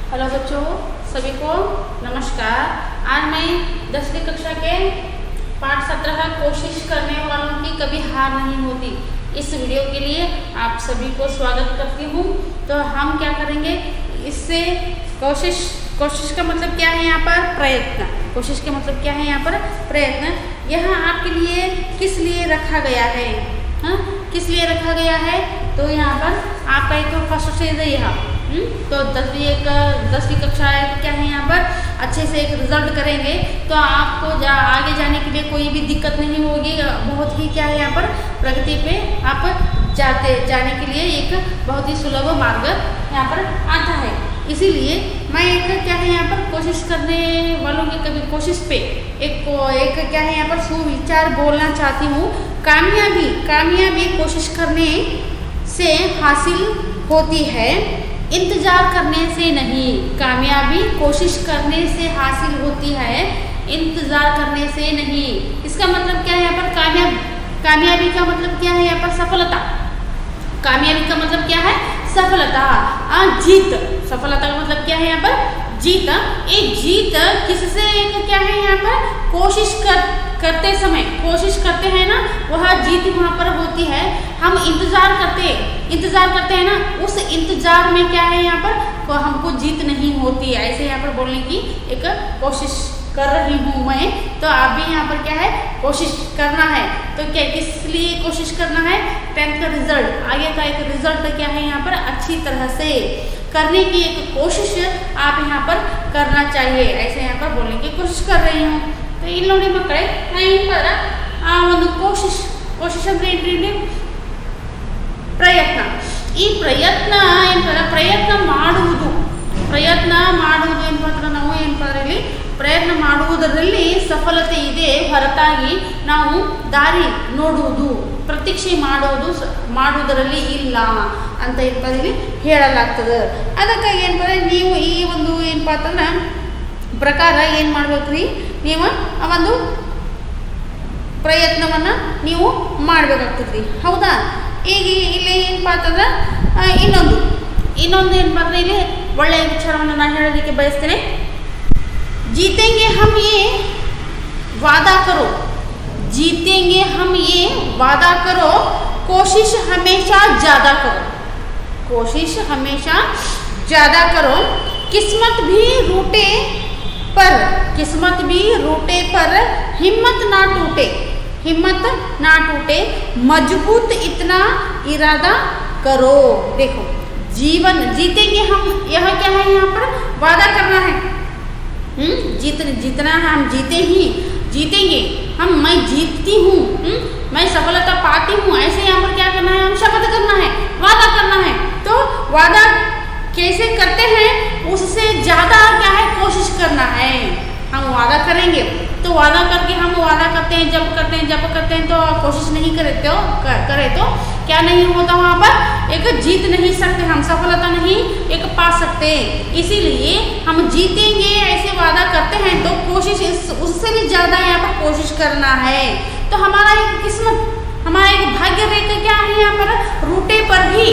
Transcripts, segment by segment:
Hello बच्चों, सभी को नमस्कार। आज मैं 10वीं कक्षा के पाठ 17 कोशिश करने वालों की कभी हार नहीं होती इस वीडियो के लिए आप सभी को स्वागत करती हूँ। तो हम क्या करेंगे इससे कोशिश का मतलब क्या है यहाँ पर प्रयत्न। कोशिश का मतलब क्या है यहाँ पर प्रयत्न। यहाँ आपके लिए किस लिए रखा गया है, हाँ किस लिए रखा गया है। तो यहाँ पर आपका एक तो फर्स्ट स्टेज है यहाँ, तो 10वीं कक्षा क्या है यहाँ पर अच्छे से एक रिजल्ट करेंगे तो आपको आगे जाने के लिए कोई भी दिक्कत नहीं होगी। बहुत ही क्या है यहाँ पर प्रगति पे आप जाने के लिए एक बहुत ही सुलभ मार्ग यहाँ पर आता है। इसीलिए मैं एक क्या है यहाँ पर कोशिश करने वालों की कभी कोशिश पे एक क्या है यहाँ पर सुविचार बोलना चाहती हूँ। कामयाबी कोशिश करने से हासिल होती है, इंतजार करने से नहीं। कामयाबी कोशिश करने से हासिल होती है, इंतजार करने से नहीं। इसका मतलब क्या है यहाँ पर कामयाबी का मतलब क्या है यहाँ पर सफलता। कामयाबी का मतलब क्या है सफलता। जीत, सफलता का मतलब क्या है यहाँ पर जीत। एक जीत किससे एक क्या है यहाँ पर कोशिश करते समय कोशिश करते हैं ना, वह जीत वहाँ पर होती है। हम इंतजार करते हैं ना, उस इंतजार में क्या है यहाँ पर हमको जीत नहीं होती। ऐसे यहाँ पर बोलने की एक कोशिश कर रही हूँ मैं। तो आप भी यहाँ पर क्या है कोशिश करना है। तो क्या किस लिए कोशिश करना है, 10th का रिजल्ट, आगे का एक रिजल्ट क्या है यहाँ पर अच्छी तरह से करने की एक कोशिश आप यहाँ पर करना चाहिए। ऐसे यहाँ पर बोलने की कोशिश कर रही हूँ। तो ಇಲ್ಲಿ ನೋಡಿ ಮಕ್ಕಳೇ, ನಾನು पर ಒಂದು ಕೋಶಿಶ್ ಅಂದ್ರೆ ಏನ್ರಿ ಪ್ರಯತ್ನ. ಈ ಪ್ರಯತ್ನ ಏನಂದ್ರೆ ಪ್ರಯತ್ನ ಮಾಡುವುದು ಏನಂದ್ರೆ ನಾವು ಏನಂದ್ರೆ ಇಲ್ಲಿ ಪ್ರಯತ್ನ ಮಾಡುವುದರಲ್ಲಿ ಸಫಲತೆ ಇದೆ ಹೊರತಾಗಿ ನಾವು ದಾರಿ ನೋಡುವುದು ಪ್ರತೀಕ್ಷೆ ಮಾಡುವುದರಲ್ಲಿ ಇಲ್ಲ ಅಂತ ಇಲ್ಲಿ ಹೇಳಲಾಗ್ತದೆ. ಅದಕ್ಕಾಗಿ ಏನಂದ್ರೆ ನೀವು ಈ ಒಂದು ಏನಪ್ಪ ಅಂತಂದ್ರೆ ಪ್ರಕಾರ ಏನು ಮಾಡ್ಬೇಕ್ರಿ, ನೀವು ಆ ಒಂದು ಪ್ರಯತ್ನವನ್ನು ನೀವು ಮಾಡಬೇಕಾಗ್ತದ್ರಿ, ಹೌದಾ. ಈಗ ಇಲ್ಲಿ ಏನಪ್ಪ ಅಂತಂದ್ರೆ ಇನ್ನೊಂದು ಏನಪ್ಪ ಅಂದ್ರೆ ಇಲ್ಲಿ ಒಳ್ಳೆಯ ವಿಚಾರವನ್ನು ನಾನು ಹೇಳೋದಕ್ಕೆ ಬಯಸ್ತೇನೆ. जीतेंगे हम ये वादा करो, कोशिश हमेशा ज़्यादा करो, किस्मत भी रूटे पर हिम्मत ना टूटे, मजबूत इतना इरादा करो। देखो जीवन जीतेंगे हम, यह क्या है यहाँ पर वादा करना है। जीतना हम जीतेंगे हम, मैं जीतती हूँ, मैं सफलता पाती हूँ। ऐसे यहाँ पर क्या करना है, हम शपथ करना है, वादा करना है। तो वादा कैसे करते हैं, उससे ज़्यादा क्या है कोशिश करना है। हम वादा करेंगे तो वादा करके हम वादा करते हैं, जब करते हैं तो कोशिश नहीं करे तो क्या नहीं होता, वहाँ पर एक जीत नहीं सकते, हम सफलता नहीं एक पा सकते। इसीलिए हम जीतेंगे ऐसे वादा करते हैं तो कोशिश उससे भी ज़्यादा यहाँ पर कोशिश करना है। तो हमारा एक किस्मत, हमारा एक भाग्य रेखा क्या है यहाँ पर रूटे पर भी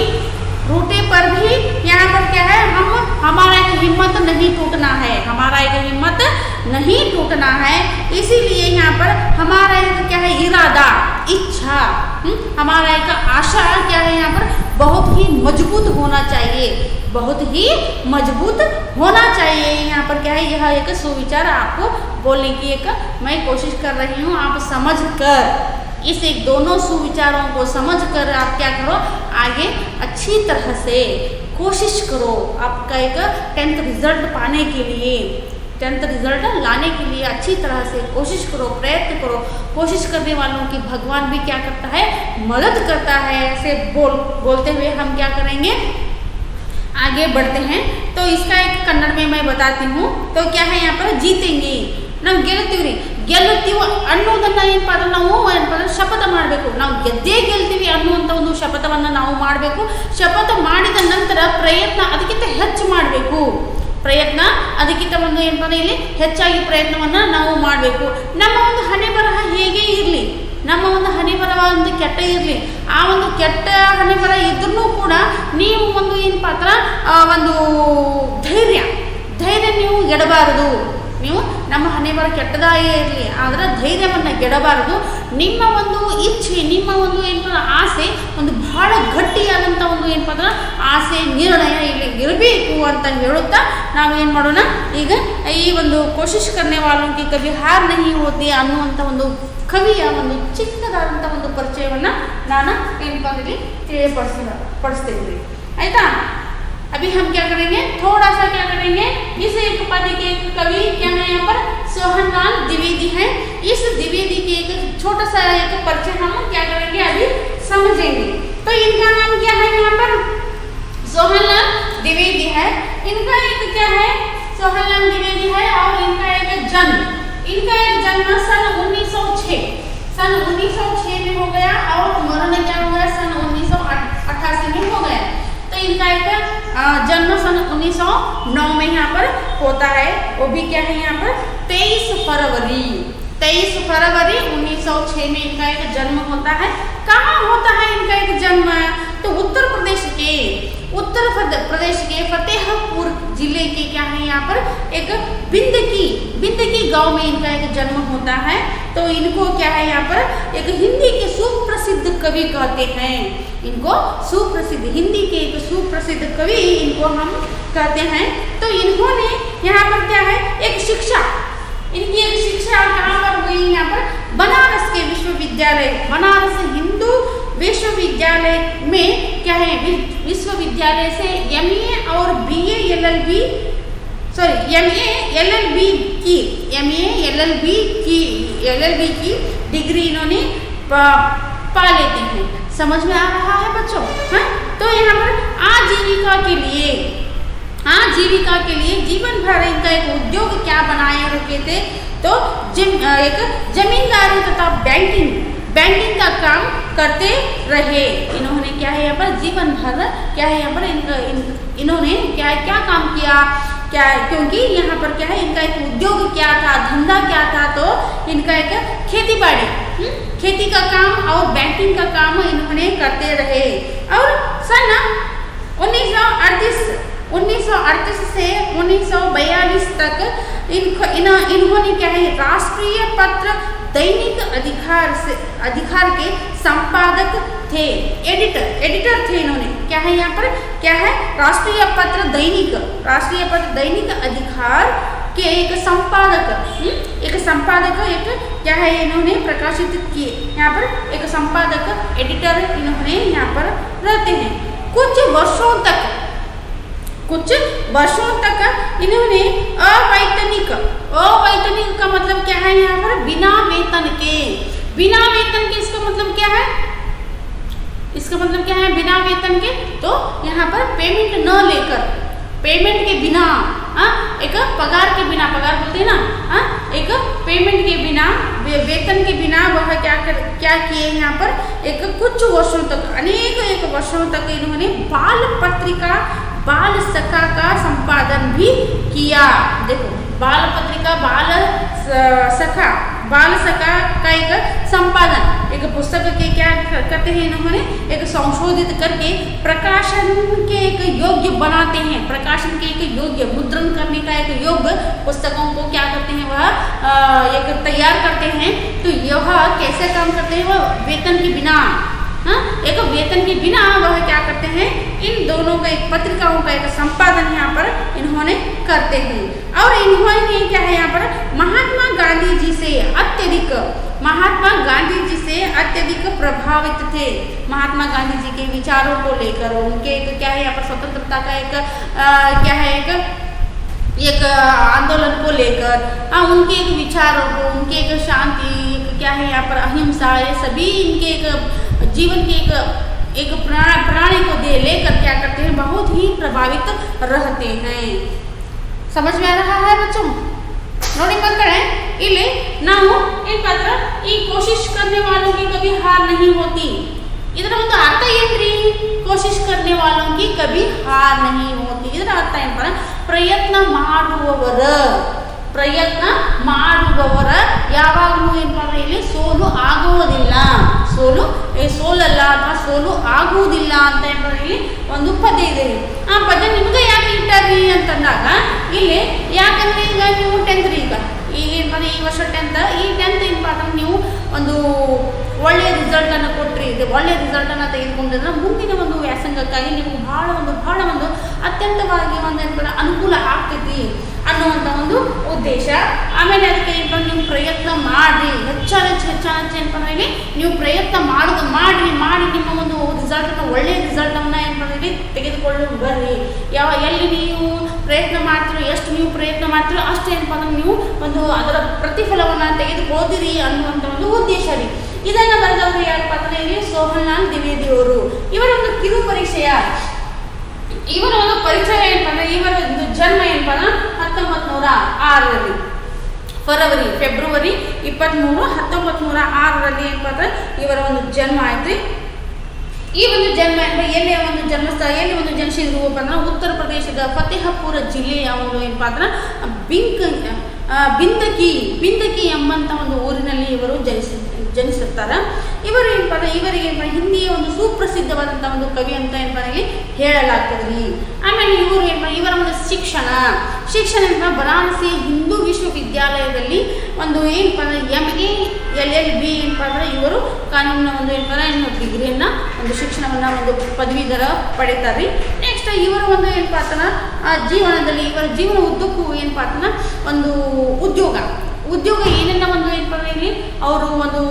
यहाँ पर क्या है, हमारा एक हिम्मत नहीं टूटना है, इसीलिए यहाँ पर हमारा एक क्या है इरादा, इच्छा, हमारा एक आशा क्या है यहाँ पर बहुत ही मजबूत होना चाहिए। यहाँ पर क्या है, यह एक सुविचार आपको बोलने की एक मैं कोशिश कर रही हूँ। आप समझ कर इस एक दोनों सुविचारों को समझ कर आप क्या करो, आगे अच्छी तरह से कोशिश करो। आपका एक 10th रिजल्ट पाने के लिए, 10th रिजल्ट लाने के लिए अच्छी तरह से कोशिश करो, प्रयत्न करो। कोशिश करने वालों की भगवान भी क्या करता है, मदद करता है। ऐसे बोलते हुए हम क्या करेंगे, आगे बढ़ते हैं। तो इसका एक कन्नड़ में मैं बताती हूँ। तो क्या है यहाँ पर जीतेंगे, ನಾವು ಗೆಲ್ಲುತ್ತೀವಿ ಅನ್ನೋದನ್ನು ಏನಪ್ಪ ಅಂದ್ರೆ ನಾವು ಶಪಥ ಮಾಡಬೇಕು. ನಾವು ಗೆದ್ದೇ ಗೆಲ್ತೀವಿ ಅನ್ನುವಂಥ ಒಂದು ಶಪಥವನ್ನು ನಾವು ಮಾಡಬೇಕು. ಶಪಥ ಮಾಡಿದ ನಂತರ ಪ್ರಯತ್ನ ಅದಕ್ಕಿಂತ ಹೆಚ್ಚು ಮಾಡಬೇಕು. ಅದಕ್ಕಿಂತ ಒಂದು ಏನಪ್ಪ ಅಂದ್ರೆ ಇಲ್ಲಿ ಹೆಚ್ಚಾಗಿ ಪ್ರಯತ್ನವನ್ನು ನಾವು ಮಾಡಬೇಕು. ನಮ್ಮ ಒಂದು ಹಣೆ ಬರಹ ಹೇಗೆ ಇರಲಿ, ನಮ್ಮ ಒಂದು ಹಣೆ ಬರಹ ಒಂದು ಕೆಟ್ಟ ಇರಲಿ, ಆ ಒಂದು ಕೆಟ್ಟ ಹಣೆ ಬರಹ ಇದ್ರೂ ಕೂಡ ನೀವು ಒಂದು ಏನಪ್ಪ ಅಂದ್ರೆ ಒಂದು ಧೈರ್ಯ ಗೆಡಬಾರದು. ನೀವು ನಮ್ಮ ಹಣೆ ಬರ ಕೆಟ್ಟದಾಗೇ ಇರಲಿ, ಆದರೆ ಧೈರ್ಯವನ್ನು ಗೆಡಬಾರದು. ನಿಮ್ಮ ಒಂದು ಇಚ್ಛೆ, ನಿಮ್ಮ ಒಂದು ಏನಪ್ಪ ಆಸೆ ಒಂದು ಬಹಳ ಗಟ್ಟಿಯಾದಂಥ ಒಂದು ಏನಪ್ಪ ಅಂದ್ರೆ ಆಸೆ ನಿರ್ಣಯ ಇಲ್ಲಿ ಇರಬೇಕು ಅಂತ ಹೇಳುತ್ತಾ ನಾವು ಏನು ಮಾಡೋಣ, ಈಗ ಈ ಒಂದು ಕೋಶಿಶ್ ಕರ್ನೆ ವಾಲೋಂ ಕಿ ಕಭಿ ಹಾರ್ ನಹೀ ಹೋತಿ ಅನ್ನುವಂಥ ಒಂದು ಕವಿಯ ಒಂದು ಚಿಕ್ಕದಾದಂಥ ಒಂದು ಪರಿಚಯವನ್ನು ನಾನು ಏನಪ್ಪ ಅಂದ್ರೆ ತಿಳಿಯಪಡಿಸ್ತೇನೆ. ಆಯಿತಾ? अभी हम क्या करेंगे, थोड़ा सा क्या करेंगे, इस एक पद के कवि क्या है यहाँ पर सोहनलाल द्विवेदी है. इस द्विवेदी के एक छोटा सा एक परिचय हम क्या करेंगे अभी समझेंगे. तो इनका नाम क्या है, यहाँ पर सोहनलाल द्विवेदी है. इनका एक क्या है, सोहनलाल द्विवेदी है और इनका एक जन्म सन 1906 में हो गया और मरण क्या हो गया सन 1988 में हो गया. तो इनका एक जन्म सन 1909 में यहाँ पर होता है. वो भी क्या है यहाँ पर 23 फरवरी 1906 में इनका एक जन्म होता है. कहाँ होता है इनका एक जन्म, तो उत्तर प्रदेश के फतेहपुर जिले के क्या है यहाँ पर एक बिंदकी गांव में इनका एक जन्म होता है. तो इनको क्या है यहाँ पर एक हिंदी के सुप्रसिद्ध कवि कहते हैं. इनको सुप्रसिद्ध हिंदी के एक सुप्रसिद्ध कवि इनको हम कहते हैं. तो इन्होंने यहाँ पर क्या है एक शिक्षा, इनकी एक शिक्षा कहाँ पर हुई, यहाँ पर बनारस के विश्वविद्यालय, बनारस हिंदू विश्वविद्यालय में क्या है विश्वविद्यालय से MA और BA LLB की डिग्री इन्होंने पा लेते हैं. समझ में आ रहा है बच्चों? हाँ, तो यहाँ पर आजीविका के लिए जीवन भर इनका एक उद्योग क्या बनाए रखे थे, तो एक जमींदारी तथा बैंकिंग का काम करते रहे. इन्होंने क्या है यहाँ पर जीवन भर क्या है यहाँ पर इन्होंने क्या काम किया, क्या, क्योंकि यहाँ पर क्या है इनका एक उद्योग क्या था, धंधा क्या था, तो इनका एक खेती का काम और बैंकिंग का काम इन्होंने करते रहे. और सन 1938 से 1942 तक इन्होंने क्या है राष्ट्रीय पत्र दैनिक अधिकार के संपादक थे, एडिटर थे. इन्होंने क्या है यहाँ पर क्या है राष्ट्रीय पत्र दैनिक अधिकार के एक संपादक एक क्या है इन्होंने प्रकाशित किए. यहाँ पर एक संपादक एडिटर इन्होंने यहाँ पर रहते हैं. कुछ वर्षों तक इन्होंने अवैतनिक का मतलब क्या है यहाँ पर बिना वेतन के इसका मतलब क्या है, बिना वेतन के, तो यहाँ पर पेमेंट न लेकर, पेमेंट के बिना, एक पगार बोलते हैं ना, एक पेमेंट के बिना, वेतन के बिना वह क्या किए यहाँ पर एक अनेक वर्षों तक इन्होंने बाल सखा का संपादन भी किया. देखो बाल पत्रिका बाल सखा का एक संपादन, एक पुस्तक के क्या करते हैं इन्होंने एक संशोधित करके प्रकाशन के एक योग्य बनाते हैं, प्रकाशन के एक योग्य मुद्रण करने का एक योग्य पुस्तकों को क्या करते हैं वह एक तैयार करते हैं. तो यह कैसे काम करते हैं, वह वेतन के बिना, एक वेतन के बिना वह क्या करते हैं इन दोनों का एक पत्रिकाओं का एक संपादन यहाँ पर इन्होंने करते हैं. और इन्होंने क्या है यहाँ पर महात्मा गांधी जी से अत्यधिक प्रभावित थे. महात्मा गांधी जी के विचारों को लेकर, उनके एक क्या है यहाँ पर स्वतंत्रता का एक क्या है एक आंदोलन को लेकर, उनके एक विचारों को, उनके एक शांति, क्या है यहाँ पर अहिंसा, ये सभी इनके एक जीवन के एक प्राणी को लेकर क्या करते हैं बहुत ही प्रभावित रहते हैं. समझ में आ रहा है बच्चों? ನೋಡಿ ಮಕ್ಕಳೇ, ಇಲ್ಲಿ ನಾವು ಏನಂದ್ರೆ ಈ ಕೋಶಿಶ್ करने वालों की कभी हार नहीं होती, ಇದರ ಒಂದು ಅರ್ಥ ಏನ್ರಿ? ಕೋಶಿಶ್ करने वालों की कभी हार नहीं होती ಇದರ ಅರ್ಥ ಏನಪ್ಪ, ಪ್ರಯತ್ನ ಮಾಡುವವರ ಯಾವಾಗಲೂ ಏನಪ್ಪ ಅಂದ್ರೆ ಇಲ್ಲಿ ಸೋಲು ಆಗುವುದಿಲ್ಲ, ಸೋಲಲ್ಲ ಅಥವಾ ಸೋಲು ಆಗುವುದಿಲ್ಲ ಅಂತ ಏನಪ್ಪ ಇಲ್ಲಿ ಒಂದು ಪದ ಇದೆ. ಆ ಪದ ನಿಮಗೆ ಯಾಕೆ ಇಟ್ಟಾರಿ ಅಂತಂದಾಗ ಇಲ್ಲಿ ಯಾಕಂದ್ರೆ ಈಗ ಒಳ್ಳೆಯ ರಿಸಲ್ಟನ್ನು ತೆಗೆದುಕೊಂಡಿದ್ರೆ ಮುಂದಿನ ಒಂದು ವ್ಯಾಸಂಗಕ್ಕಾಗಿ ನಿಮಗೆ ಬಹಳ ಒಂದು ಅತ್ಯಂತವಾಗಿ ಒಂದು ಏನಪ್ಪ ಅನುಕೂಲ ಆಗ್ತೈತಿ ಅನ್ನುವಂಥ ಒಂದು ಉದ್ದೇಶ. ಆಮೇಲೆ ಅದಕ್ಕೆ ಏನಪ್ಪ ನೀವು ಪ್ರಯತ್ನ ಮಾಡಿ ಹೆಚ್ಚಾನೆಚ್ಚು ಏನಪ್ಪ ಅಂದರೆ ನೀವು ಪ್ರಯತ್ನ ಮಾಡಿ ನಿಮ್ಮ ಒಂದು ರಿಸಲ್ಟನ್ನು ಒಳ್ಳೆಯ ರಿಸಲ್ಟನ್ನು ಏನಪ್ಪ ಅಂದರೆ ತೆಗೆದುಕೊಂಡು ಬರ್ರಿ. ಎಲ್ಲಿ ನೀವು ಪ್ರಯತ್ನ ಮಾಡ್ತೀರೋ, ಎಷ್ಟು ನೀವು ಪ್ರಯತ್ನ ಮಾಡ್ತೀರೋ ಅಷ್ಟು ಏನಪ್ಪ ಅಂದ್ರೆ ನೀವು ಒಂದು ಅದರ ಪ್ರತಿಫಲವನ್ನು ತೆಗೆದುಕೊಳ್ಳಿರಿ ಅನ್ನುವಂಥ ಒಂದು ಉದ್ದೇಶ ರೀ. ಇದನ್ನು ಬರೆದವರು ಯಾರಪ್ಪ ಅಂದರೆ ಇಲ್ಲಿ ಸೋಹನ್ಲಾಲ್ ದ್ವಿವೇದಿ ಅವರು. ಇವರ ಒಂದು ಕಿರು ಪರಿಚಯ ಏನಪ್ಪ ಅಂದರೆ ಇವರ ಒಂದು ಜನ್ಮ ಏನಪ್ಪ ಅಂದ್ರೆ 1906 ಫೆಬ್ರವರಿ 23, 1906 ಏನಪ್ಪ ಅಂದ್ರೆ ಇವರ ಒಂದು ಜನ್ಮ ಆಯ್ತು. ಈ ಒಂದು ಜನ್ಮ ಅಂದರೆ ಎಲ್ಲಿ ಒಂದು ಜನ್ಮಸ್ಥಳ, ಎಲ್ಲಿ ಒಂದು ಜನಿಸಿರುವಪ್ಪ ಅಂದ್ರೆ ಉತ್ತರ ಪ್ರದೇಶದ ಫತೇಹಪುರ ಜಿಲ್ಲೆಯ ಒಂದು ಏನಪ್ಪ ಅಂದ್ರೆ ಬಿಂದಕಿ ಎಂಬಂಥ ಒಂದು ಊರಿನಲ್ಲಿ ಇವರು ಜನಿಸುತ್ತಾರೆ. ಇವರಿಗೆ ಹಿಂದಿಯ ಒಂದು ಸುಪ್ರಸಿದ್ಧವಾದಂಥ ಒಂದು ಕವಿ ಅಂತ ಏನಪ್ಪ ಹೇಳಲಾಗ್ತದೆ ರೀ. ಆಮೇಲೆ ಇವರ ಒಂದು ಶಿಕ್ಷಣ ಬನಾರಸಿ ಹಿಂದೂ ವಿಶ್ವವಿದ್ಯಾಲಯದಲ್ಲಿ ಒಂದು ಏನಪ್ಪ ಅಂದ್ರೆ MA LLB ಏನಪ್ಪ ಅಂದ್ರೆ ಇವರು ಕಾನೂನಿನ ಒಂದು ಏನಪ್ಪ ಡಿಗ್ರಿಯನ್ನು ಒಂದು ಶಿಕ್ಷಣವನ್ನು ಒಂದು ಪದವೀಧರ ಪಡಿತಾರೆ. ನೆಕ್ಸ್ಟ್ ಇವರ ಒಂದು ಏನಪ್ಪ ಅಂತಂದ್ರೆ ಜೀವನದಲ್ಲಿ ಇವರ ಜೀವನ ಉದ್ದಕ್ಕೂ ಏನಪ್ಪ ಅಂತಂದ್ರೆ ಒಂದು ಉದ್ಯೋಗ ಏನೆಲ್ಲ ಒಂದು ಏನಪ್ಪ ಅಂದ್ರೆ ಇಲ್ಲಿ ಅವರು ಒಂದು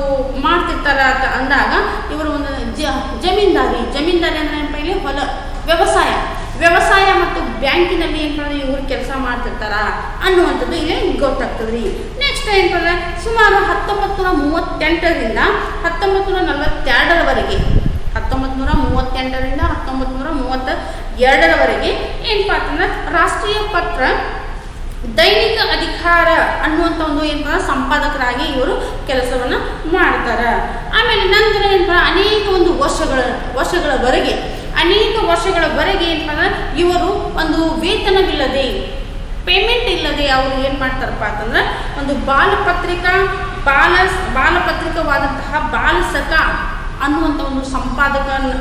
ಮಾಡ್ತಿರ್ತಾರ ಅಂತ ಅಂದಾಗ ಇವರು ಒಂದು ಜಮೀನ್ದಾರಿ ಅಂದ್ರೆ ಏನಪ್ಪ ಇಲ್ಲಿ ವ್ಯವಸಾಯ ಮತ್ತು ಬ್ಯಾಂಕಿನಲ್ಲಿ ಏನಪ್ಪ ಅಂದ್ರೆ ಇವರು ಕೆಲಸ ಮಾಡ್ತಿರ್ತಾರ ಅನ್ನುವಂಥದ್ದು ಇಲ್ಲಿ ಗೊತ್ತಾಗ್ತದೆ ರೀ. ನೆಕ್ಸ್ಟ್ ಏನಪ್ಪ ಅಂದ್ರೆ ಸುಮಾರು 1938ರಿಂದ 1942ರವರೆಗೆ 1932ರಿಂದ ಏನಪ್ಪ ಅಂತಂದ್ರೆ ರಾಷ್ಟ್ರೀಯ ಪತ್ರ ದೈನಿಕ ಅಧಿಕಾರ ಅನ್ನುವಂಥ ಒಂದು ಏನಪ್ಪ ಸಂಪಾದಕರಾಗಿ ಇವರು ಕೆಲಸವನ್ನು ಮಾಡ್ತಾರೆ. ಆಮೇಲೆ ನಂತರ ಏನಪ್ಪ ಅನೇಕ ಒಂದು ವರ್ಷಗಳವರೆಗೆ ಏನಪ್ಪ ಅಂದ್ರೆ ಇವರು ಒಂದು ವೇತನವಿಲ್ಲದೆ ಪೇಮೆಂಟ್ ಇಲ್ಲದೆ ಅವರು ಏನು ಮಾಡ್ತಾರಪ್ಪ ಅಂತಂದ್ರೆ ಒಂದು ಬಾಲಪತ್ರಿಕವಾದಂತಹ ಬಾಲಸಖ ಅನ್ನುವಂಥ ಒಂದು ಸಂಪಾದಕರು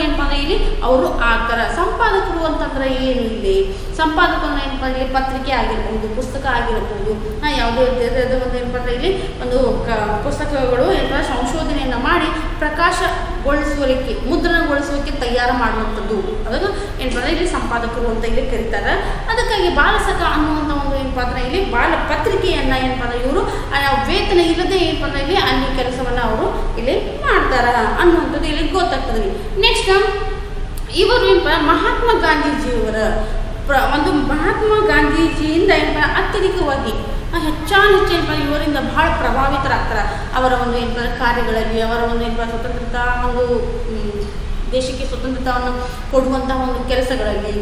ಏನಪ್ಪ ಅಂದ್ರೆ ಇಲ್ಲಿ ಅವರು ಆಗ್ತಾರೆ. ಸಂಪಾದಕರು ಅಂತಂದ್ರೆ ಏನು ಇಲ್ಲಿ ಸಂಪಾದಕರು ಏನಪ್ಪ ಇಲ್ಲಿ ಪತ್ರಿಕೆ ಆಗಿರ್ಬೋದು, ಪುಸ್ತಕ ಆಗಿರ್ಬೋದು, ಯಾವುದೇ ಒಂದು ಏನಪ್ಪ ಅಂದ್ರೆ ಇಲ್ಲಿ ಒಂದು ಪುಸ್ತಕಗಳು ಏನಪ್ಪ ಸಂಶೋಧನೆಯನ್ನು ಮಾಡಿ ಮುದ್ರಣಗೊಳಿಸುವಿಕೆ ತಯಾರು ಮಾಡುವಂಥದ್ದು ಅದನ್ನು ಏನಪ್ಪ ಅಂದ್ರೆ ಇಲ್ಲಿ ಸಂಪಾದಕರು ಅಂತ ಇಲ್ಲಿ ಕರೀತಾರೆ. ಅದಕ್ಕಾಗಿ ಬಾಲಸಖ ಅನ್ನುವಂಥ ಒಂದು ಏನಪ್ಪ ಅಂದ್ರೆ ಇಲ್ಲಿ ಬಾಲ ಪತ್ರಿಕೆಯನ್ನು ಏನಪ್ಪ ಅಂದ್ರೆ ಇವರು ವೇತನ ಇಲ್ಲದೆ ಏನಪ್ಪ ಅಂದ್ರೆ ಇಲ್ಲಿ ಅಲ್ಲಿ ಕೆಲಸವನ್ನು ಅವರು ಇಲ್ಲಿ ಮಾಡ್ತಾರ ಅನ್ನುವಂಥದ್ದು ಇಲ್ಲಿ ಗೊತ್ತಾಗ್ತದೆ. ನೆಕ್ಸ್ಟ್ ಇವರು ಏನಪ್ಪ ಮಹಾತ್ಮ ಗಾಂಧೀಜಿಯಿಂದ ಏನಪ್ಪ ಅತ್ಯಧಿಕವಾಗಿ ಹೆಚ್ಚು ಏನಪ್ಪ ಇವರಿಂದ ಬಹಳ ಪ್ರಭಾವಿತರಾಗ್ತಾರೆ. ಅವರ ಒಂದು ಏನಪ್ಪ ಕಾರ್ಯಗಳಲ್ಲಿ, ಅವರ ಒಂದು ಏನಪ್ಪ ಸ್ವತಂತ್ರತಾ ಒಂದು ದೇಶಕ್ಕೆ ಸ್ವತಂತ್ರತಾವನ್ನು ಕೊಡುವಂತಹ ಒಂದು ಕೆಲಸಗಳಲ್ಲಿ,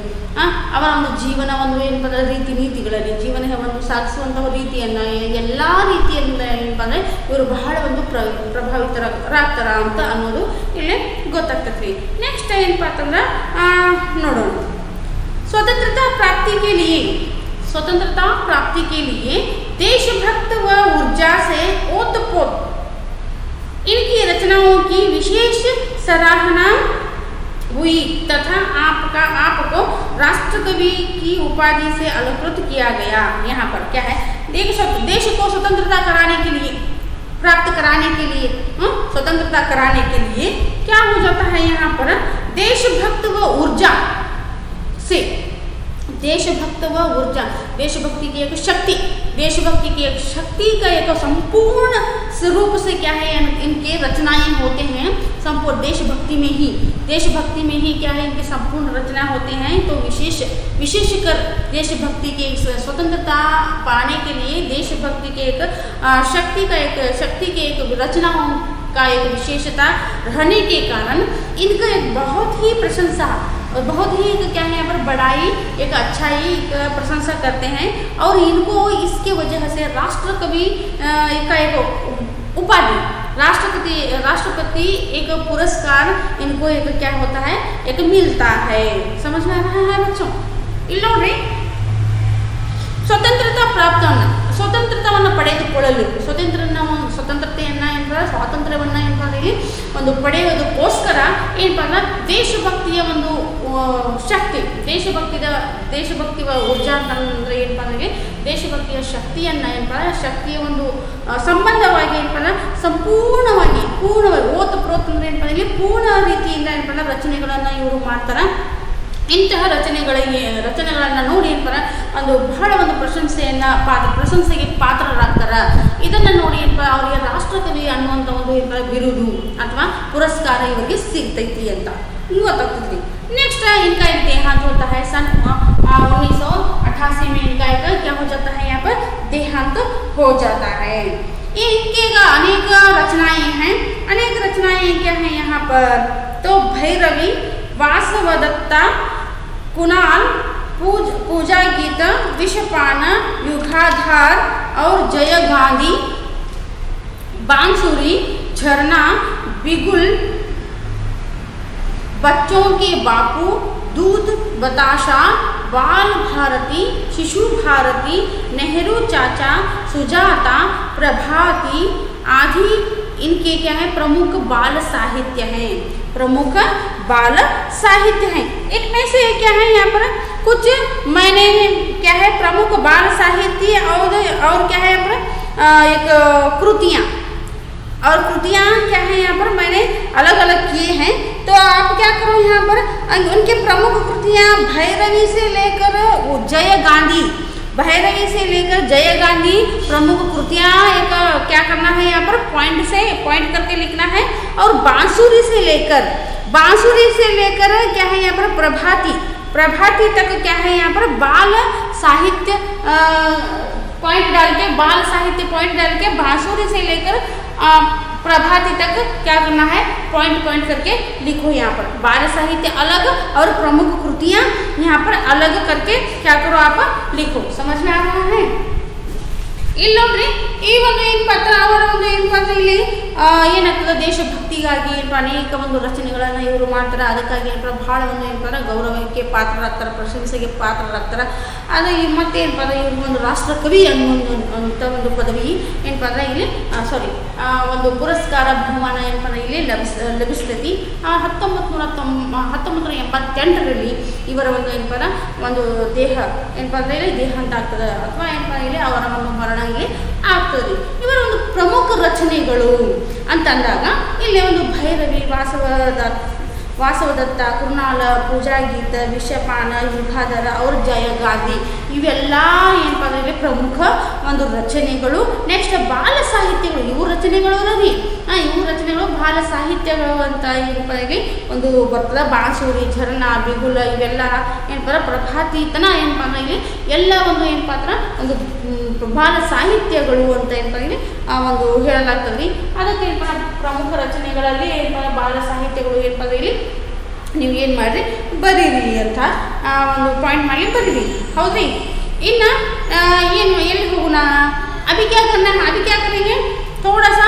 ಅವರ ಒಂದು ಜೀವನ ಒಂದು ಏನಪ್ಪ ರೀತಿ ನೀತಿಗಳಲ್ಲಿ ಜೀವನವನ್ನು ಸಾಗಿಸುವಂತಹ ರೀತಿಯನ್ನು ಎಲ್ಲ ರೀತಿಯಿಂದ ಏನಪ್ಪ ಅಂದರೆ ಇವರು ಬಹಳ ಒಂದು ಪ್ರಭಾವಿತರಾಗ್ತಾರ ಅಂತ ಅನ್ನೋದು ಇಲ್ಲಿ ಗೊತ್ತಾಗ್ತದೆ. ನೆಕ್ಸ್ಟ್ ಏನಪ್ಪ ಅಂತಂದ್ರೆ ನೋಡೋಣ, स्वतंत्रता प्राप्ति के लिए देशभक्त व ऊर्जा से ओतप्रोत इनकी रचनाओं की विशेष सराहना हुई तथा आपको राष्ट्रकवि की उपाधि से अलंकृत किया गया. यहाँ पर क्या है, देश को स्वतंत्रता प्राप्त कराने के लिए स्वतंत्रता कराने के लिए क्या हो जाता है, यहाँ पर देशभक्त व ऊर्जा से देशभक्त व ऊर्जा, देशभक्ति की एक शक्ति का एक संपूर्ण स्वरूप से क्या है इनके रचनाएं होते हैं. संपूर्ण देशभक्ति में ही क्या है इनके संपूर्ण रचना होते हैं. तो विशेषकर देशभक्ति के स्वतंत्रता पाने के लिए देशभक्ति के एक शक्ति के एक रचनाओं का एक विशेषता रहने के कारण इनका एक बहुत ही प्रशंसा और बहुत ही क्या है यहाँ पर बड़ाई, एक अच्छाई, एक प्रशंसा करते हैं. और इनको इसके वजह से राष्ट्रकवि का एक उपाधि, राष्ट्रपति एक पुरस्कार इनको एक क्या होता है एक मिलता है. समझ में आ रहा है बच्चों? ಇಲ್ಲಿ ನೋಡ್ರಿ, ಸ್ವತಂತ್ರತವನ್ನು ಪಡೆದುಕೊಳ್ಳಲು ಸ್ವಾತಂತ್ರ್ಯವನ್ನು ಇಲ್ಲಿ ಒಂದು ಪಡೆಯೋದಕ್ಕೋಸ್ಕರ ಏನಪ್ಪ ಅಂದ್ರೆ ದೇಶಭಕ್ತಿಯ ಒಂದು ಶಕ್ತಿ, ದೇಶಭಕ್ತಿ ಊರ್ಜಾ ಅಂತಂದ್ರೆ ಏನಪ್ಪ ಅಂದರೆ ದೇಶಭಕ್ತಿಯ ಶಕ್ತಿಯನ್ನು ಏನಪ್ಪ ಶಕ್ತಿಯ ಒಂದು ಸಂಬಂಧವಾಗಿ ಏನಪ್ಪ ಸಂಪೂರ್ಣವಾಗಿ ಓತ ಪ್ರೋತ್ ಅಂದ್ರೆ ಏನಪ್ಪ ಅಂದರೆ ಪೂರ್ಣ ರೀತಿಯಿಂದ ಏನಪ್ಪ ರಚನೆಗಳನ್ನು ಇವರು ಮಾಡ್ತಾರೆ. ಇಂತಹ ರಚನೆಗಳನ್ನು ನೋಡಿ ಏನಪ್ಪ ಒಂದು ಬಹಳ ಒಂದು ಪ್ರಶಂಸೆಗೆ ಪಾತ್ರರಾಗ್ತಾರೆ. ಇದನ್ನು ನೋಡಿ ಏನಪ್ಪ ಅವರಿಗೆ ರಾಷ್ಟ್ರಕವಿ ಅನ್ನುವಂಥ ಒಂದು ಏನಪ್ಪ ಬಿರುದು ಅಥವಾ ಪುರಸ್ಕಾರ ಇವರಿಗೆ ಸಿಗ್ತೈತಿ ಅಂತ ಗೊತ್ತಾಗ್ತೈತಿ. नेक्स्ट इनका एक देहांत होता है सन 1988 में इनका एक क्या हो जाता है, यहाँ पर देहांत हो जाता है. इनके अनेक रचनाएं क्या हैं यहाँ पर, तो भैरवी, वासवदत्ता, कुणाल, पूजा गीत, विषपान, युगाधार और जय गांधी, बांसुरी, झरना, बिगुल, बच्चों के बापू, दूध बताशा, बाल भारती, शिशु भारती, नेहरू चाचा, सुजाता, प्रभाती आदि इनके क्या है प्रमुख बाल साहित्य हैं. एक में से क्या है यहाँ पर कुछ मैंने क्या है प्रमुख बाल साहित्य और क्या है यहाँ पर एक कृतियाँ क्या है यहाँ पर मैंने अलग अलग किए हैं. तो आप क्या करो यहाँ पर उनके प्रमुख कृतियाँ भैरवी से लेकर जय गांधी प्रमुख कृतियाँ एक क्या करना है यहाँ पर पॉइंट करके लिखना है. और बांसुरी से लेकर क्या है यहाँ पर प्रभाती तक क्या है यहाँ पर बाल साहित्य पॉइंट डाल के बांसुरी से लेकर प्रभाती तक क्या करना है पॉइंट करके लिखो. यहाँ पर बाल साहित्य अलग और प्रमुख कृतियाँ यहाँ पर अलग करके क्या करो आप लिखो. समझ में आ रहा है. ಇಲ್ಲಿ ನೋಡ್ರಿ ಈ ಒಂದು ಏನಪ್ಪ ಅವರ ಒಂದು ಏನಪ್ಪ ಅಂದ್ರೆ ಇಲ್ಲಿ ಏನಾಗ್ತದೆ ದೇಶಭಕ್ತಿಗಾಗಿ ಏನಪ್ಪ ಅನೇಕ ಒಂದು ರಚನೆಗಳನ್ನು ಇವರು ಮಾಡ್ತಾರೆ. ಅದಕ್ಕಾಗಿ ಏನಪ್ಪ ಬಹಳ ಒಂದು ಏನಪ್ಪ ಗೌರವಕ್ಕೆ ಪಾತ್ರರಾಗ್ತಾರೆ, ಪ್ರಶಂಸೆಗೆ ಪಾತ್ರರಾಗ್ತಾರೆ. ಅದು ಮತ್ತೇನಪ್ಪ ಅಂದ್ರೆ ಇವ್ರಿಗೆ ಒಂದು ರಾಷ್ಟ್ರಕವಿ ಅನ್ನುವಂಥ ಒಂದು ಪದವಿ ಏನಪ್ಪ ಅಂದ್ರೆ ಇಲ್ಲಿ ಒಂದು ಪುರಸ್ಕಾರ ಬಹುಮಾನ ಏನಪ್ಪ ಅಂದ್ರೆ ಇಲ್ಲಿ ಲಭಿಸ್ತೈತಿ. 1988ರಲ್ಲಿ ಇವರ ಒಂದು ಏನಪ್ಪ ಒಂದು ದೇಹ ಏನಪ್ಪ ಅಂದ್ರೆ ಇಲ್ಲಿ ದೇಹಾಂತ ಆಗ್ತದೆ ಅಥವಾ ಏನಪ್ಪ ಇಲ್ಲಿ ಅವರ ಒಂದು ಮರಣ ಇಲ್ಲಿ ಆಗ್ತದೆ. ಇವರ ಒಂದು ಪ್ರಮುಖ ರಚನೆಗಳು ಅಂತಂದಾಗ ಇಲ್ಲಿ ಒಂದು ಭೈರವಿ, ವಾಸವದತ್ತ, ಕುರ್ನಾಲ, ಪೂಜಾ ಗೀತ, ವಿಷಪಾನ, ಯುಗಾಧರ और ಜಯ ಗಾಂಧಿ ಇವೆಲ್ಲ ಏನಪ್ಪ ಅಂದರೆ ಪ್ರಮುಖ ಒಂದು ರಚನೆಗಳು. ನೆಕ್ಸ್ಟ್ ಬಾಲ ಸಾಹಿತ್ಯಗಳು ಇವು ರಚನೆಗಳು ಬಾಲ ಸಾಹಿತ್ಯಗಳು ಅಂತ ಏನಪ್ಪ ಒಂದು ಬರ್ತದೆ. ಬಾಂಸೂರಿ, ಝರನಾ, ಬಿಗುಲ ಇವೆಲ್ಲ ಏನಪ್ಪ ಪ್ರಭಾತೀತನ ಏನಪ್ಪ ಅಂದ್ರೆ ಇಲ್ಲಿ ಎಲ್ಲ ಒಂದು ಏನಪ್ಪ ಅಂದ್ರೆ ಒಂದು ಬಾಲ ಸಾಹಿತ್ಯಗಳು ಅಂತ ಏನಪ್ಪ ಇಲ್ಲಿ ಒಂದು ಹೇಳಲಾಗ್ತದೆ. ಅದಕ್ಕೆ ಏನಪ್ಪ ಪ್ರಮುಖ ರಚನೆಗಳಲ್ಲಿ ಏನಪ್ಪ ಬಾಲ ಸಾಹಿತ್ಯಗಳು ಏನಪ್ಪ ಅಂದ್ರೆ ಇಲ್ಲಿ ನೀವು ಏನು ಮಾಡಿರಿ ಬರೀರಿ ಅಂತ ಒಂದು ಪಾಯಿಂಟ್ ಮಾಡಿ ಬರೀರಿ. ಹೌದ್ರಿ. ಇನ್ನು ಏನು ಎಲ್ಲಿ ಹೋಗೋಣ, अभी क्या करेंगे थोड़ा सा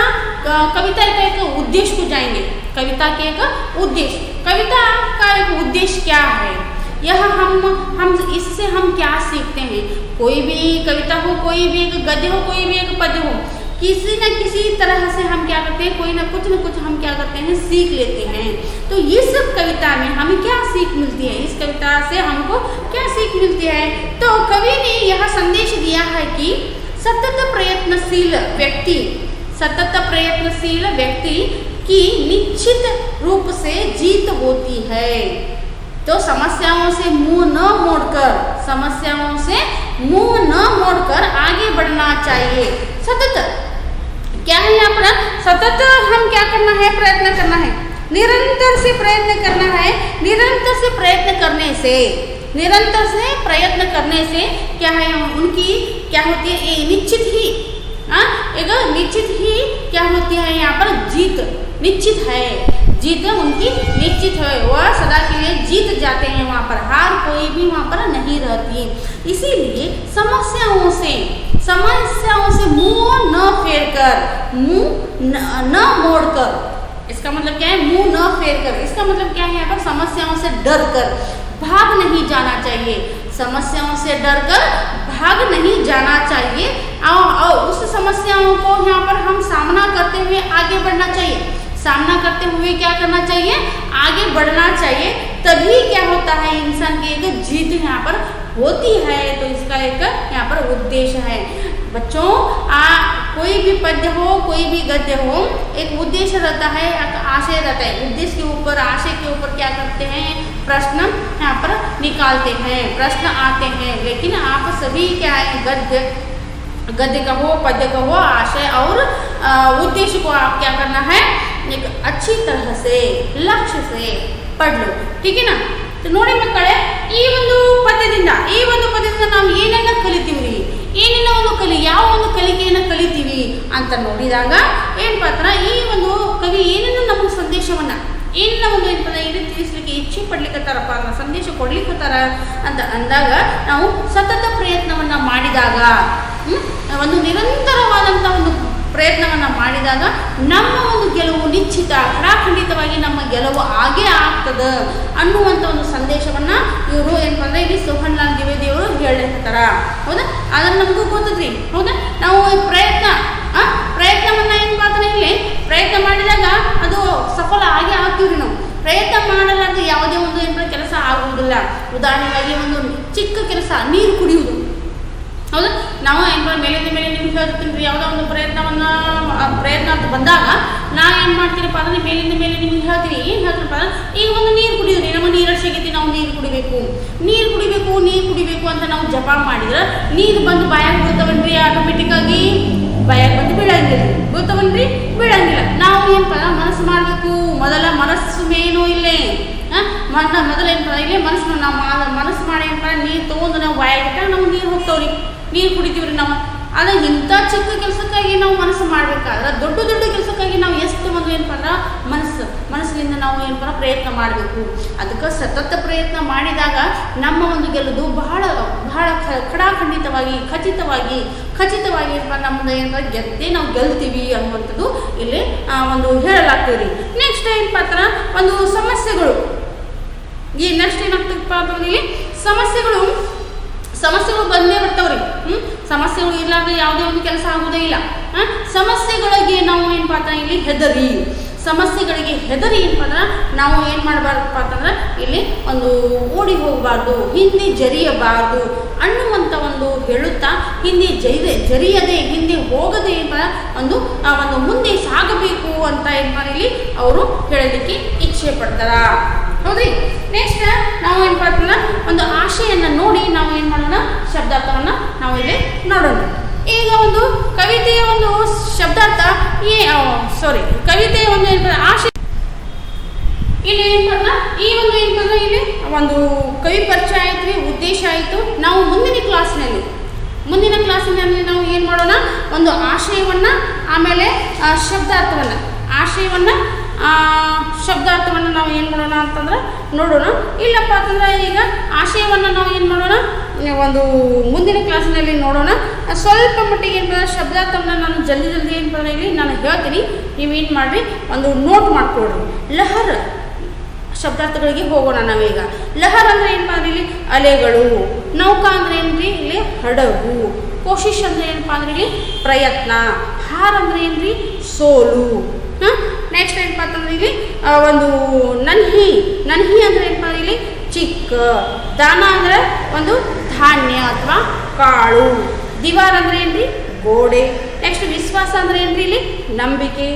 कविता के एक उद्देश्य को जाएंगे. कविता का एक उद्देश्य क्या है, यह हम इससे हम क्या सीखते हैं. कोई भी कविता हो, कोई भी एक गद्य हो, कोई भी एक पद्य हो, किसी न किसी तरह से हम क्या करते हैं कोई ना कुछ हम क्या करते हैं सीख लेते हैं. तो इस कविता में हमें क्या सीख मिलती है, इस कविता से हमको क्या सीख मिलती है. तो कवि ने यह संदेश दिया है कि सतत प्रयत्नशील व्यक्ति की निश्चित रूप से जीत होती है. तो समस्याओं से मुंह न मोड़कर आगे बढ़ना चाहिए. सतत क्या है यहाँ पर सतत हम क्या करना है प्रयत्न करना है, निरंतर से प्रयत्न करना है. निरंतर से प्रयत्न करने से क्या है उनकी क्या होती है निश्चित ही क्या होती है यहाँ पर जीत उनकी निश्चित है. वह सदा के लिए जीत जाते हैं. वहाँ पर हार कोई भी वहाँ पर नहीं रहती. इसीलिए समस्याओं से मुंह न मोड़कर इसका मतलब क्या है मुंह न फेर कर. इसका मतलब क्या है यहाँ पर समस्याओं से डर कर भाग नहीं जाना चाहिए. समस्याओं से डर कर भाग नहीं जाना चाहिए और उस समस्याओं को यहाँ पर हम सामना करते हुए आगे बढ़ना चाहिए. सामना करते हुए क्या करना चाहिए आगे बढ़ना चाहिए. तभी क्या होता है, इंसान की एक जीत यहाँ पर होती है। तो इसका एक यहाँ पर उद्देश्य है। बच्चों कोई भी पद्य हो, कोई भी गद्य हो, एक उद्देश्य रहता है, एक आशय रहता है। उद्देश्य के ऊपर, आशय के ऊपर क्या करते हैं, प्रश्न यहाँ पर निकालते हैं, प्रश्न आते हैं। लेकिन आप सभी क्या है, गद्य का हो, पद्य का हो, आशय और उद्देश्य को आप क्या करना है, एक अच्छी तरह से लक्ष्य से पढ़ लो, ठीक है ना। तो ನೋಡಿ ಮಕ್ಕಳೇ, ಈ ಒಂದು ಪದ್ಯದಿಂದ ನಾವು ಏನೆಲ್ಲ ಕಲಿತೀವಿ, ಏನೆಲ್ಲ ಯಾವ ಒಂದು ಕಲಿಕೆಯನ್ನು ಕಲಿತೀವಿ ಅಂತ ನೋಡಿದಾಗ ಏನಪ್ಪ ಅಂದ್ರೆ, ಈ ಒಂದು ಕವಿ ಏನೇನು ನಮಗೆ ಸಂದೇಶವನ್ನ ಏನೆಲ್ಲ ಒಂದು ಏನಪ್ಪ ಇಲ್ಲಿ ತಿಳಿಸ್ಲಿಕ್ಕೆ ಇಚ್ಛೆ ಪಡ್ಲಿಕ್ಕತ್ತಾರಪ್ಪ, ಸಂದೇಶ ಕೊಡ್ಲಿಕ್ಕತ್ತಾರ ಅಂತ ಅಂದಾಗ, ನಾವು ಸತತ ಪ್ರಯತ್ನವನ್ನ ಮಾಡಿದಾಗ, ಒಂದು ನಿರಂತರವಾದಂಥ ಒಂದು ಪ್ರಯತ್ನವನ್ನು ಮಾಡಿದಾಗ ನಮ್ಮ ಒಂದು ಗೆಲುವು ನಿಶ್ಚಿತ, ಖಡಾಖಂಡಿತವಾಗಿ ನಮ್ಮ ಗೆಲುವು ಆಗೇ ಆಗ್ತದೆ ಅನ್ನುವಂಥ ಒಂದು ಸಂದೇಶವನ್ನು ಇವರು ಏನಪ್ಪ ಅಂದರೆ ಇಲ್ಲಿ ಸೋಹನ್ಲಾಲ್ ದ್ವಿವೇದಿ ಅವರು ಹೇಳಿರ್ತಾರ. ಹೌದಾ, ಅದನ್ನು ನಮಗೂ ಗೊತ್ತದ್ರಿ. ಹೌದಾ, ನಾವು ಪ್ರಯತ್ನವನ್ನು ಏನು ಮಾಡ್ತಾನೆ, ಇಲ್ಲಿ ಪ್ರಯತ್ನ ಮಾಡಿದಾಗ ಅದು ಸಫಲ ಆಗೇ ಆಗ್ತೀವ್ರಿ. ನಾವು ಪ್ರಯತ್ನ ಮಾಡಲಾರ್ದು ಯಾವುದೇ ಒಂದು ಏನಪ್ಪ ಕೆಲಸ ಆಗುವುದಿಲ್ಲ. ಉದಾಹರಣೆಗಾಗಿ ಒಂದು ಚಿಕ್ಕ ಕೆಲಸ, ನೀರು ಕುಡಿಯುವುದು. ಹೌದಾ, ನಾವು ಏನಪ್ಪ ಮೇಲಿಂದ ಮೇಲೆ ನಿಮ್ಗೆ ಹೇಳ್ತೀನಿ ರೀ, ಯಾವುದೋ ಒಂದು ಪ್ರಯತ್ನ ಅಂತ ಬಂದಾಗ ನಾವೇನು ಮಾಡ್ತೀರಪ್ಪ ಅಂದರೆ ಮೇಲಿಂದ ಮೇಲೆ ನಿಮ್ಗೆ ಹೇಳ್ತೀವಿ. ಏನು ಹೇಳ್ತೀರಪ್ಪ ಅಂದ್ರೆ, ಈಗ ಒಂದು ನೀರು ಕುಡಿಯೋದ್ರಿ, ನಮ್ಮ ನೀರು ಸಿಗೈತಿ, ನಾವು ನೀರು ಕುಡಿಬೇಕು ಅಂತ ನಾವು ಜಪ ಮಾಡಿದ್ರೆ ನೀರು ಬಂದು ಬಾಯಾಗ ಬೀಳ್ತಾವನ್ರಿ, ಆಟೋಮೆಟಿಕ್ಕಾಗಿ ಬಾಯಾಗ ಬಂದು ಬೀಳಂಗಿಲ್ಲ. ನಾವು ಏನಪ್ಪ ಮನಸ್ಸು ಮಾಡಬೇಕು. ಮನಸ್ಸು ಮೇನು ಇಲ್ಲೇ ಮೊದಲು ಏನಪ್ಪ ಇಲ್ಲೇ ಮನಸ್ಸು ಮಾಡಿ ಏನಪ್ಪ ನೀರು ತೊಗೊಂಡು ನಾವು ಬಾಯಾಗಿಟ್ಟಾಗ ನಾವು ನೀರು ಹೋಗ್ತಾವ್ರಿ, ನೀರು ಕುಡಿತೀವ್ರಿ. ನಾವು ಆದರೆ ಇಂಥ ಚಿಕ್ಕ ಕೆಲಸಕ್ಕಾಗಿ ನಾವು ಮನಸ್ಸು ಮಾಡಬೇಕಾದ್ರೆ ದೊಡ್ಡ ಕೆಲಸಕ್ಕಾಗಿ ನಾವು ಎಷ್ಟು ಒಂದು ಏನಪ್ಪ ಅಂದ್ರೆ ಮನಸ್ಸಿನಿಂದ ನಾವು ಏನಪ್ಪ ಪ್ರಯತ್ನ ಮಾಡಬೇಕು. ಅದಕ್ಕೆ ಸತತ ಪ್ರಯತ್ನ ಮಾಡಿದಾಗ ನಮ್ಮ ಒಂದು ಗೆಲ್ಲುವುದು ಬಹಳ ಖಡಾಖಂಡಿತವಾಗಿ ಖಚಿತವಾಗಿ ಏನಪ್ಪ ನಮ್ಮದು ಏನಪ್ಪ ಗೆದ್ದೇ ನಾವು ಗೆಲ್ತೀವಿ ಅನ್ನುವಂಥದ್ದು ಇಲ್ಲಿ ಒಂದು ಹೇಳಲಾಗ್ತೀವಿ ರೀ. ನೆಕ್ಸ್ಟ್ ಏನಪ್ಪ ಅಂದ್ರೆ ಒಂದು ಸಮಸ್ಯೆಗಳು. ಈ ನೆಕ್ಸ್ಟ್ ಏನಾಗ್ತದಪ್ಪ ಅಂತಂದ್ರೆ ಇಲ್ಲಿ ಸಮಸ್ಯೆಗಳು ಬಂದೇ ಬರ್ತಾವ್ರಿ. ಸಮಸ್ಯೆಗಳು ಇರ್ಲಾರ್ದೆ ಯಾವುದೇ ಒಂದು ಕೆಲಸ ಆಗೋದೇ ಇಲ್ಲ. ಸಮಸ್ಯೆಗಳಿಗೆ ನಾವು ಏನಪ್ಪ ಅಂತ ಇಲ್ಲಿ ಸಮಸ್ಯೆಗಳಿಗೆ ಹೆದರಿ ಏನಪ್ಪ ಅಂದ್ರೆ ನಾವು ಏನು ಮಾಡಬಾರ್ದಪ್ಪ ಅಂತಂದ್ರೆ ಇಲ್ಲಿ ಒಂದು ಓಡಿ ಹೋಗಬಾರ್ದು, ಹಿಂದೆ ಜರಿಯಬಾರ್ದು ಅನ್ನುವಂಥ ಒಂದು ಹೇಳುತ್ತಾ, ಹಿಂದೆ ಜರಿಯದೆ ಹಿಂದೆ ಹೋಗದೆ ಒಂದು ಮುಂದೆ ಸಾಗಬೇಕು ಅಂತ ಏನಪ್ಪ ಇಲ್ಲಿ ಅವರು ಹೇಳಲಿಕ್ಕೆ ಇಚ್ಛೆ ಪಡ್ತಾರ. ಹೌದ್ರಿ. ನೆಕ್ಸ್ಟ್ ನಾವು ಏನಪ್ಪ ಅಂತಂದ್ರೆ ಒಂದು ಆಶೆಯನ್ನು ನೋಡಿ ನಾವು ಏನು ಮಾಡೋಣ, ಶಬ್ದಾರ್ಥವನ್ನು ನಾವು ಇಲ್ಲಿ ನೋಡೋಣ. ಈಗ ಒಂದು ಕವಿತೆಯ ಒಂದು ಶಬ್ದಾರ್ಥ ಕವಿತೆಯ ಒಂದು ಏನಪ್ಪ ಆಶೆ ಇಲ್ಲಿ ಏನಪ್ಪ ಈ ಒಂದು ಏನಪ್ಪ ಇಲ್ಲಿ ಒಂದು ಕವಿ ಪರಿಚಯ ಆಯ್ತು ರೀ, ಉದ್ದೇಶ ಆಯಿತು. ನಾವು ಮುಂದಿನ ಕ್ಲಾಸಿನಲ್ಲಿ ನಾವು ಏನು ಮಾಡೋಣ, ಒಂದು ಆಶಯವನ್ನು, ಆಮೇಲೆ ಶಬ್ದಾರ್ಥವನ್ನು ನಾವು ಏನು ಮಾಡೋಣ ಅಂತಂದ್ರೆ ನೋಡೋಣ. ಇಲ್ಲಪ್ಪ ಅಂತಂದ್ರೆ ಈಗ ಆಶಯವನ್ನು ನಾವು ಏನು ಮಾಡೋಣ, ಒಂದು ಮುಂದಿನ ಕ್ಲಾಸಿನಲ್ಲಿ ನೋಡೋಣ. ಸ್ವಲ್ಪ ಮಟ್ಟಿಗೆ ಏನು ಶಬ್ದಾರ್ಥವನ್ನು ನಾನು ಜಲ್ದಿ ಏನು ಇಲ್ಲಿ ನಾನು ಹೇಳ್ತೀನಿ, ನೀವೇನು ಮಾಡಿರಿ ಒಂದು ನೋಟ್ ಮಾಡ್ಕೊಳ್ರಿ. ಲಹರ್ ಶಬ್ದಾರ್ಥಗಳಿಗೆ ಹೋಗೋಣ ನಾವೀಗ. ಲಹರ್ ಅಂದರೆ ಏನಪ್ಪ ಅಂದ್ರೆ ಇಲ್ಲಿ ಅಲೆಗಳು, ನೌಕಾ ಅಂದರೆ ಏನ್ರಿ ಇಲ್ಲಿ ಹಡಗು, ಕೋಶಿಶ್ ಅಂದರೆ ಏನಪ್ಪ ಅಂದ್ರೆ ಇಲ್ಲಿ ಪ್ರಯತ್ನ, ಹಾರ್ ಅಂದರೆ ಏನ್ರಿ ಸೋಲು. ನೆಕ್ಸ್ಟ್ ಏನಪ್ಪ ಅಂತಂದ್ರೆ ಇಲ್ಲಿ ಒಂದು ನನ್ಹಿ ಅಂದರೆ ಏನಪ್ಪ ಇಲ್ಲಿ ಚಿಕ್ಕ, ದಾನ ಅಂದರೆ ಒಂದು ಧಾನ್ಯ ಅಥವಾ ಕಾಳು, ದಿವಾರ್ ಅಂದರೆ ಏನ್ರಿ ಗೋಡೆ. ನೆಕ್ಸ್ಟ್ ವಿಶ್ವಾಸ ಅಂದರೆ ಏನ್ರಿ ಇಲ್ಲಿ ನಂಬಿಕೆ,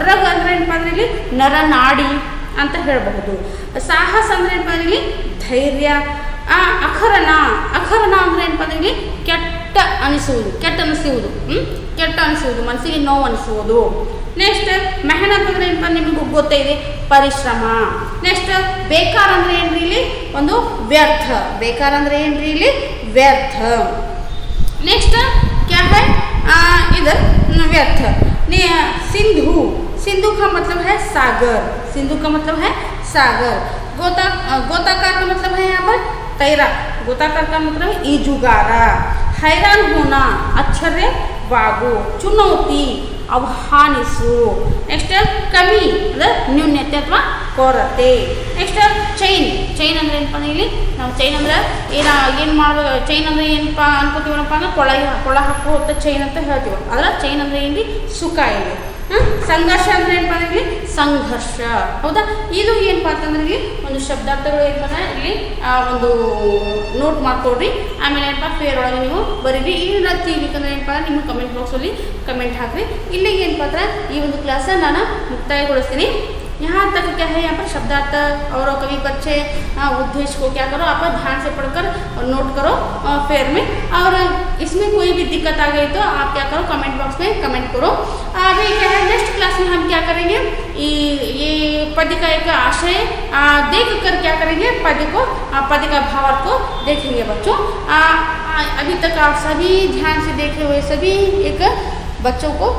ರಗ್ ಅಂದರೆ ಏನಪ್ಪ ಅಂದ್ರೆ ಇಲ್ಲಿ ನರನಾಡಿ ಅಂತ ಹೇಳಬಹುದು. ಸಾಹಸ ಅಂದರೆ ಏನಪ್ಪ ಅಂದ್ರೆ ಇಲ್ಲಿ ಧೈರ್ಯ. ಅಖರಣ ಅಂದರೆ ಏನಪ್ಪ ಅಂದ್ರೆ ಇಲ್ಲಿ ಕೆಟ್ಟ ಅನಿಸುವುದು, ಮನಸ್ಸಿಗೆ ನೋವು ಅನಿಸುವುದು. ನೆಕ್ಸ್ಟ್ ಮೆಹನತ್ ಅಂದರೆ ಏನಪ್ಪ ನಿಮಗೂ ಗೊತ್ತೇ ಇದೆ, ಪರಿಶ್ರಮ. ನೆಕ್ಸ್ಟ್ ಬೇಕಾರ ಅಂದರೆ ಏನ್ರಿ ಇಲ್ಲಿ ಒಂದು ವ್ಯರ್ಥ, ನೆಕ್ಸ್ಟ್ ಕ್ಯಾ ಹೈ इधर व्यर्थ. सिंधु का मतलब है सागर. गोताकार का मतलब है यहाँ पर तैरा, गोताकार का मतलब है ईजुगारा. हैरान होना, आश्चर्यवागु, चुनौती, आह्वानिसु. नेक्स्ट कमी ಅಂದರೆ ನ್ಯೂನ್ಯತೆ ಅಥವಾ ಕೊರತೆ. ನೆಕ್ಸ್ಟ್ ಚೈನ್ ಅಂದರೆ ಏನಪ್ಪ ಇಲ್ಲಿ ನಾವು ಚೈನ್ ಅಂದರೆ ಏನು ಮಾಡ್ಬೇಕು, ಚೈನ್ ಅಂದರೆ ಏನಪ್ಪ ಅನ್ಕೋತೀವನಪ್ಪ ಅಂದ್ರೆ ಕೊಳ ಹಾಕುವಂಥ ಚೈನ್ ಅಂತ ಹೇಳ್ತೀವಿ. ಅದರ ಚೈನ್ ಅಂದರೆ ಏನ್ರಿ ಸುಖ ಇದೆ. ಸಂಘರ್ಷ ಅಂದ್ರೆ ಏನಪ್ಪ ಅಂದ್ರೆ ಸಂಘರ್ಷ ಹೌದಾ. ಇದು ಏನಪ್ಪ ಅಂತಂದ್ರೆ ಇಲ್ಲಿ ಒಂದು ಶಬ್ದಾರ್ಥಗಳು ಏನಪ್ಪ ಇಲ್ಲಿ ಒಂದು ನೋಟ್ ಮಾಡ್ಕೊಡ್ರಿ. ಆಮೇಲೆ ಏನಪ್ಪ ಫೇರ್ ಒಳಗೆ ನೀವು ಬರೀರಿ. ಇಲ್ಲ ತಿಳಿಬೇಕಂದ್ರೆ ಏನಪ್ಪ ನಿಮ್ಗೆ ಕಮೆಂಟ್ ಬಾಕ್ಸಲ್ಲಿ ಕಮೆಂಟ್ ಹಾಕ್ರಿ. ಇಲ್ಲಿಗೆ ಏನಪ್ಪ ಅಂದ್ರೆ ಈ ಒಂದು ಕ್ಲಾಸನ್ನು ನಾನು ಮುಕ್ತಾಯಗೊಳಿಸ್ತೀನಿ. यहाँ तक क्या है, यहाँ पर शब्दार्थ और कवि परिचय उद्देश्य को क्या करो आप ध्यान से पढ़कर और नोट करो फेयर में. और इसमें कोई भी दिक्कत आ गई तो आप क्या करो कमेंट बॉक्स में कमेंट करो. अभी क्या है नेक्स्ट क्लास में हम क्या करेंगे, ये पद्य का एक आशय देख कर क्या करेंगे, पद्य का भावार्थ को देखेंगे बच्चों. अभी तक आप सभी ध्यान से देखे हुए सभी एक बच्चों को